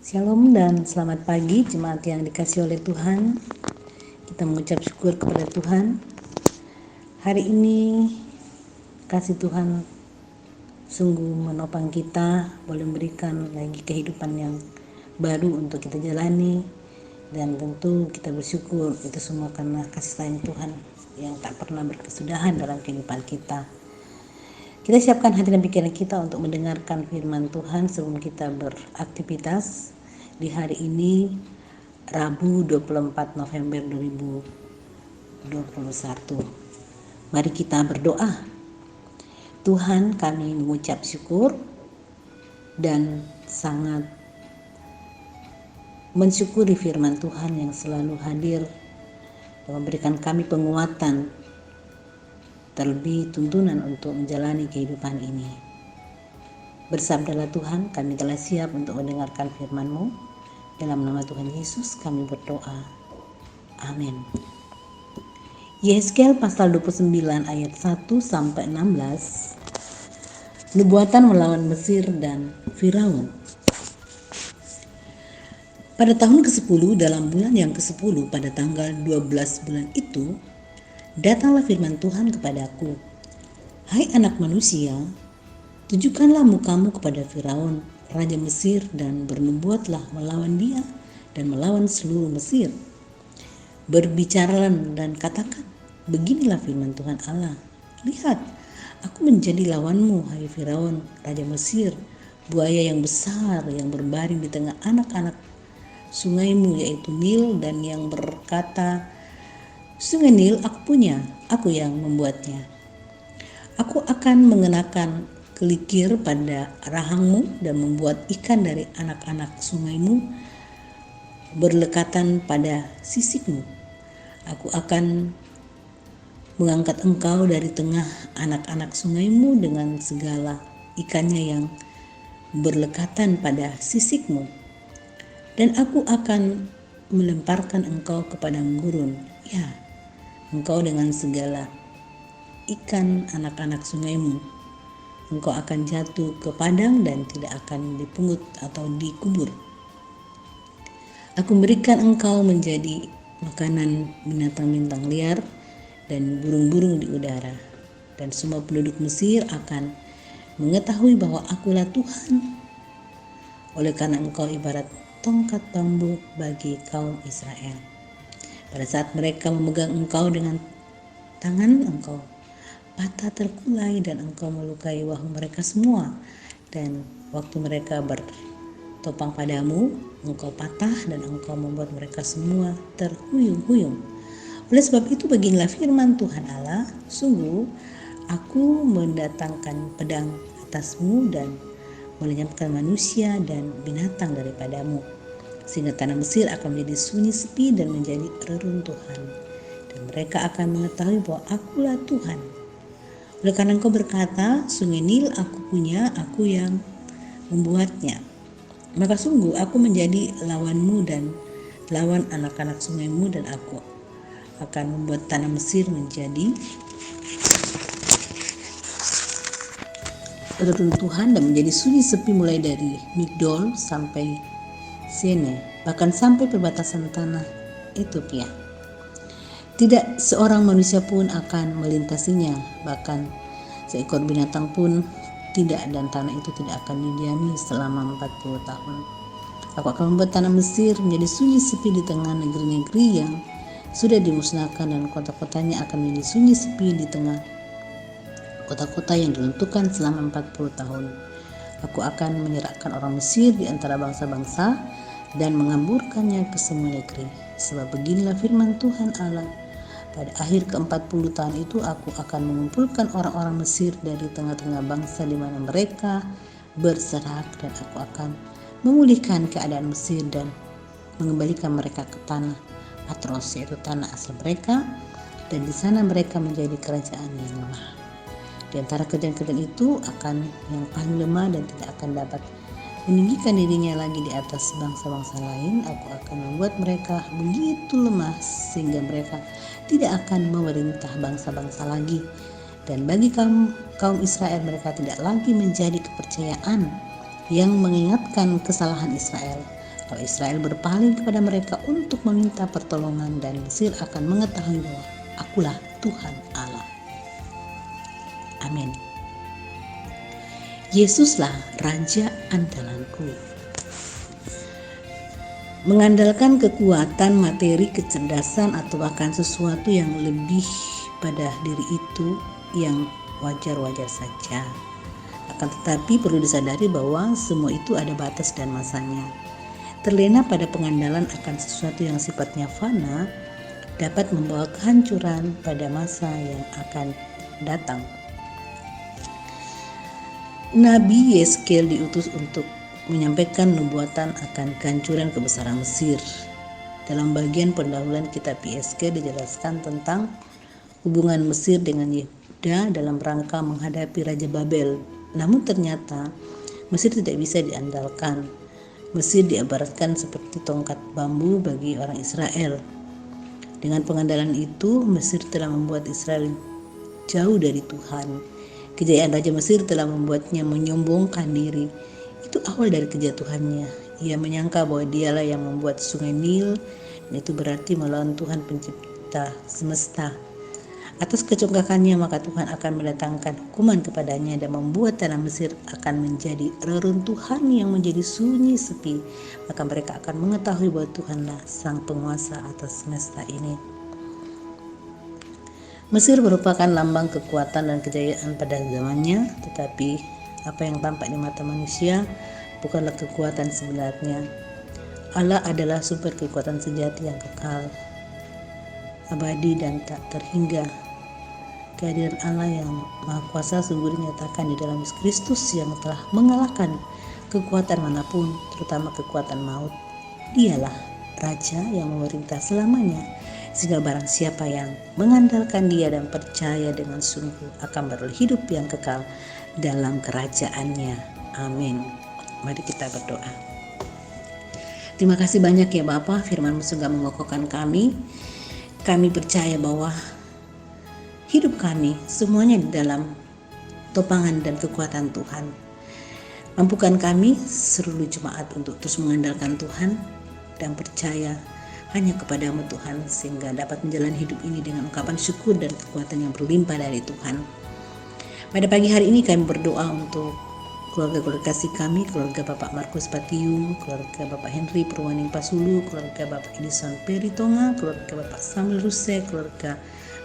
Shalom dan selamat pagi jemaat yang dikasihi oleh Tuhan. Kita mengucap syukur kepada Tuhan. Hari ini kasih Tuhan sungguh menopang kita, boleh memberikan lagi kehidupan yang baru untuk kita jalani. Dan tentu kita bersyukur itu semua karena kasih sayang Tuhan yang tak pernah berkesudahan dalam kehidupan kita. Kita siapkan hati dan pikiran kita untuk mendengarkan firman Tuhan sebelum kita beraktivitas di hari ini, Rabu 24 November 2021. Mari kita berdoa. Tuhan, kami mengucap syukur dan sangat mensyukuri firman Tuhan yang selalu hadir dan memberikan kami penguatan, terlebih tuntunan untuk menjalani kehidupan ini. Bersabdalah Tuhan, kami telah siap untuk mendengarkan firman-Mu. Dalam nama Tuhan Yesus kami berdoa. Amin. Yeskel pasal 29 ayat 1 sampai 16. Nubuatan melawan Mesir dan Firaun. Pada tahun ke-10 dalam bulan yang ke-10 pada tanggal 12 bulan itu, datanglah firman Tuhan kepadaku. Hai anak manusia, tujukanlah mukamu kepada Firaun, raja Mesir, dan bernubuatlah melawan dia dan melawan seluruh Mesir. Berbicaralah dan katakan, beginilah firman Tuhan Allah. Lihat, aku menjadi lawanmu, hai Firaun, raja Mesir, buaya yang besar yang berbaring di tengah anak-anak sungaimu, yaitu Nil, dan yang berkata, sungai Nil aku punya, aku yang membuatnya. Aku akan mengenakan kelikir pada rahangmu dan membuat ikan dari anak-anak sungaimu berlekatan pada sisikmu. Aku akan mengangkat engkau dari tengah anak-anak sungaimu dengan segala ikannya yang berlekatan pada sisikmu. Dan aku akan melemparkan engkau ke padang gurun. Ya, engkau dengan segala ikan anak-anak sungaimu. Engkau akan jatuh ke padang dan tidak akan dipungut atau dikubur. Aku berikan engkau menjadi makanan binatang-binatang liar dan burung-burung di udara. Dan semua penduduk Mesir akan mengetahui bahwa akulah Tuhan. Oleh karena engkau ibarat tongkat bambu bagi kaum Israel. Pada saat mereka memegang engkau dengan tangan, engkau patah terkulai dan engkau melukai bahu mereka semua. Dan waktu mereka bertopang padamu, engkau patah dan engkau membuat mereka semua terhuyung-huyung. Oleh sebab itu beginilah firman Tuhan Allah, sungguh aku mendatangkan pedang atasmu dan melenyapkan manusia dan binatang daripadamu, sehingga tanah Mesir akan menjadi sunyi sepi dan menjadi reruntuhan. Dan mereka akan mengetahui bahwa akulah Tuhan. Oleh karena engkau berkata, sungai Nil aku punya, aku yang membuatnya. Maka sungguh aku menjadi lawanmu dan lawan anak-anak sungaimu, dan aku akan membuat tanah Mesir menjadi reruntuhan dan menjadi sunyi sepi mulai dari Migdol sampai Sene, bahkan sampai perbatasan tanah Ethiopia. Tidak seorang manusia pun akan melintasinya, bahkan seekor binatang pun tidak, dan tanah itu tidak akan didiami selama 40 tahun. Aku akan membuat tanah Mesir menjadi sunyi sepi di tengah negeri-negeri yang sudah dimusnahkan, dan kota-kotanya akan menjadi sunyi sepi di tengah kota-kota yang diruntuhkan selama 40 tahun. Aku akan menyerahkan orang Mesir di antara bangsa-bangsa dan mengamburkannya ke semua negeri. Sebab beginilah firman Tuhan Allah, pada akhir ke-40 tahun itu aku akan mengumpulkan orang-orang Mesir dari tengah-tengah bangsa di mana mereka berserak, dan aku akan memulihkan keadaan Mesir dan mengembalikan mereka ke tanah Patros, yaitu tanah asal mereka, dan di sana mereka menjadi kerajaan yang lemah. Di antara kerajaan-kerajaan itu akan yang paling lemah dan tidak akan dapat meninggikan dirinya lagi di atas bangsa-bangsa lain. Aku akan membuat mereka begitu lemah sehingga mereka tidak akan memerintah bangsa-bangsa lagi. Dan bagi kaum Israel, mereka tidak lagi menjadi kepercayaan yang mengingatkan kesalahan Israel. Kalau Israel berpaling kepada mereka untuk meminta pertolongan, dan Mesir akan mengetahui bahwa akulah Tuhan Allah. Amin. Yesuslah Raja andalanku. Mengandalkan kekuatan, materi, kecerdasan, atau bahkan sesuatu yang lebih pada diri itu yang wajar-wajar saja. Akan tetapi perlu disadari bahwa semua itu ada batas dan masanya. Terlena pada pengandalan akan sesuatu yang sifatnya fana dapat membawa kehancuran pada masa yang akan datang. Nabi Yeskel diutus untuk menyampaikan nubuatan akan kehancuran kebesaran Mesir. Dalam bagian pendahuluan kitab Yeskel dijelaskan tentang hubungan Mesir dengan Yehuda dalam rangka menghadapi Raja Babel. Namun ternyata Mesir tidak bisa diandalkan. Mesir diibaratkan seperti tongkat bambu bagi orang Israel. Dengan pengandalan itu, Mesir telah membuat Israel jauh dari Tuhan. Kejayaan Raja Mesir telah membuatnya menyombongkan diri. Itu awal dari kejatuhannya. Ia menyangka bahwa dialah yang membuat sungai Nil, dan itu berarti melawan Tuhan pencipta semesta. Atas kecongkakannya, maka Tuhan akan mendatangkan hukuman kepadanya dan membuat tanah Mesir akan menjadi reruntuhan yang menjadi sunyi sepi. Maka mereka akan mengetahui bahwa Tuhanlah sang penguasa atas semesta ini. Mesir merupakan lambang kekuatan dan kejayaan pada zamannya, tetapi apa yang tampak di mata manusia bukanlah kekuatan sebenarnya. Allah adalah sumber kekuatan sejati yang kekal, abadi dan tak terhingga. Kehadiran Allah yang Maha Kuasa sungguh dinyatakan di dalam Yesus Kristus yang telah mengalahkan kekuatan manapun, terutama kekuatan maut. Dialah Raja yang memerintah selamanya, sehingga barang siapa yang mengandalkan Dia dan percaya dengan sungguh akan beroleh hidup yang kekal dalam kerajaannya. Amin. Mari kita berdoa. Terima kasih banyak ya Bapa, firman-Mu sungguh mengokohkan kami. Kami percaya bahwa hidup kami semuanya di dalam topangan dan kekuatan Tuhan. Mampukan kami seluruh jemaat untuk terus mengandalkan Tuhan dan percaya hanya kepadamu Tuhan, sehingga dapat menjalani hidup ini dengan ungkapan syukur dan kekuatan yang berlimpah dari Tuhan. Pada pagi hari ini kami berdoa untuk keluarga-keluarga kasih kami, keluarga Bapak Markus Patiung, keluarga Bapak Henry Purwaning Pasulu, keluarga Bapak Edison Peritonga, keluarga Bapak Samuel Ruse, keluarga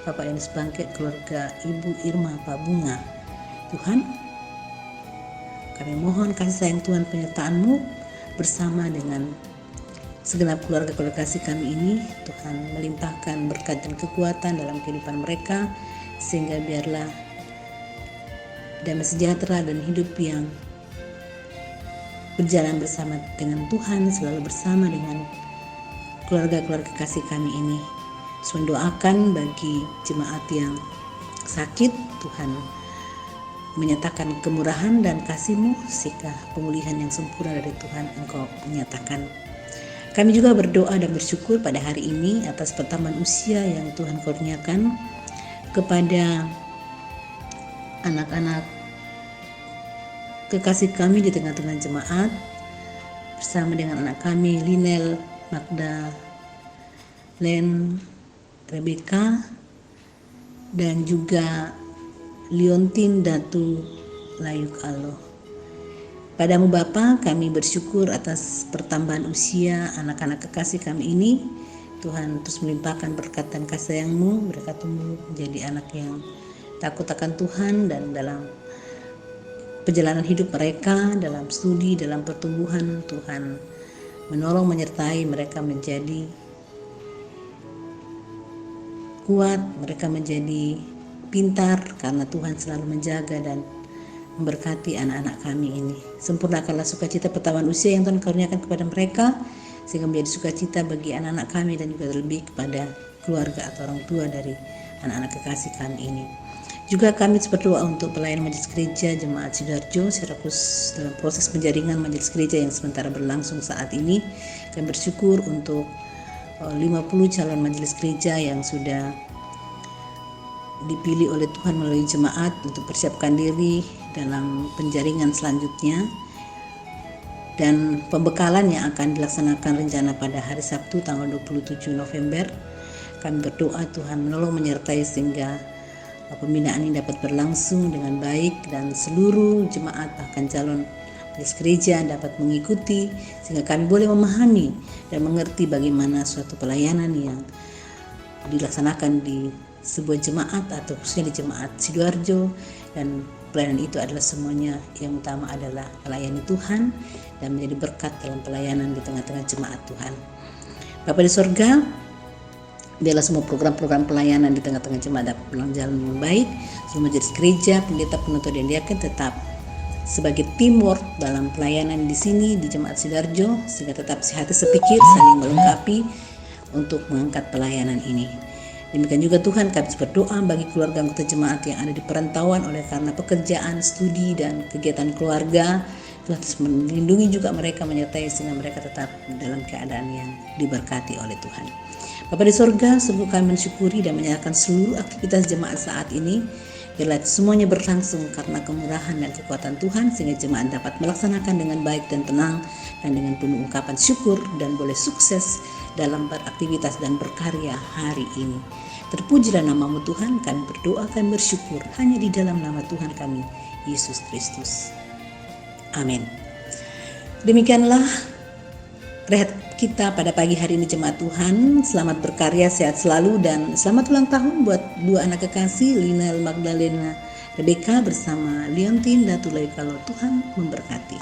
Bapak Yanis Bangkit, keluarga Ibu Irma Pak Bunga. Tuhan, kami mohon kasih sayang Tuhan, penyertaan-Mu bersama dengan segenap keluarga-keluarga kasih kami ini. Tuhan melimpahkan berkat dan kekuatan dalam kehidupan mereka, sehingga biarlah damai sejahtera dan hidup yang berjalan bersama dengan Tuhan, selalu bersama dengan keluarga-keluarga kasih kami ini. Mendoakan bagi jemaat yang sakit, Tuhan menyatakan kemurahan dan kasih-Mu, sehingga pemulihan yang sempurna dari Tuhan Engkau menyatakan. Kami juga berdoa dan bersyukur pada hari ini atas pertambahan usia yang Tuhan kurniakan kepada anak-anak kekasih kami di tengah-tengah jemaat, bersama dengan anak kami Linel, Magda, Len, Rebecca, dan juga Liontin Datu Layuk Alo. Padamu Bapa, kami bersyukur atas pertambahan usia anak-anak kekasih kami ini. Tuhan terus melimpahkan berkat dan kasih sayang-Mu, mereka tumbuh menjadi anak yang takut akan Tuhan, dan dalam perjalanan hidup mereka, dalam studi, dalam pertumbuhan, Tuhan menolong menyertai mereka menjadi kuat, mereka menjadi pintar, karena Tuhan selalu menjaga dan memberkati anak-anak kami ini. Sempurnakanlah sukacita pertambahan usia yang Tuhan karuniakan kepada mereka, sehingga menjadi sukacita bagi anak-anak kami dan juga terlebih kepada keluarga atau orang tua dari anak-anak kekasih kami ini. Juga kami berdoa untuk pelayanan majelis gereja Jemaat Sidoarjo Sirakus dalam proses penjaringan majelis gereja yang sementara berlangsung saat ini. Kami bersyukur untuk 50 calon majelis gereja yang sudah dipilih oleh Tuhan melalui jemaat untuk persiapkan diri dalam penjaringan selanjutnya. Dan pembekalan yang akan dilaksanakan rencana pada hari Sabtu tanggal 27 November. Kami berdoa Tuhan menolong menyertai sehingga pembinaan ini dapat berlangsung dengan baik dan seluruh jemaat bahkan calon gereja dapat mengikuti sehingga kami boleh memahami dan mengerti bagaimana suatu pelayanan yang dilaksanakan di sebuah jemaat atau khususnya di jemaat Sidoarjo, dan pelayanan itu adalah semuanya yang utama adalah melayani Tuhan dan menjadi berkat dalam pelayanan di tengah-tengah jemaat Tuhan. Bapa di sorga, biarlah semua program-program pelayanan di tengah-tengah jemaat dapat berjalan dengan baik. Semua majelis gereja, pendeta, penuntut dan diaken tetap sebagai teamwork dalam pelayanan di sini di jemaat Sidoarjo sehingga tetap sehati sepikir saling melengkapi untuk mengangkat pelayanan ini. Demikian juga Tuhan, kami berdoa bagi keluarga anggota jemaat yang ada di perantauan oleh karena pekerjaan, studi, dan kegiatan keluarga. Tuhan melindungi juga mereka, menyertai sehingga mereka tetap dalam keadaan yang diberkati oleh Tuhan. Bapa di sorga, sungguh kami mensyukuri dan menyerahkan seluruh aktivitas jemaat saat ini. Biarlah semuanya berlangsung karena kemurahan dan kekuatan Tuhan sehingga jemaat dapat melaksanakan dengan baik dan tenang dan dengan penuh ungkapan syukur dan boleh sukses dalam beraktivitas dan berkarya hari ini. Terpujilah namamu Tuhan, kami berdoa, kami bersyukur hanya di dalam nama Tuhan kami, Yesus Kristus. Amin. Demikianlah rehat kita pada pagi hari ini jemaat Tuhan. Selamat berkarya, sehat selalu, dan selamat ulang tahun buat dua anak kekasih, Lina Magdalena Rebecca bersama Leontin Datulai. Kalau Tuhan memberkati.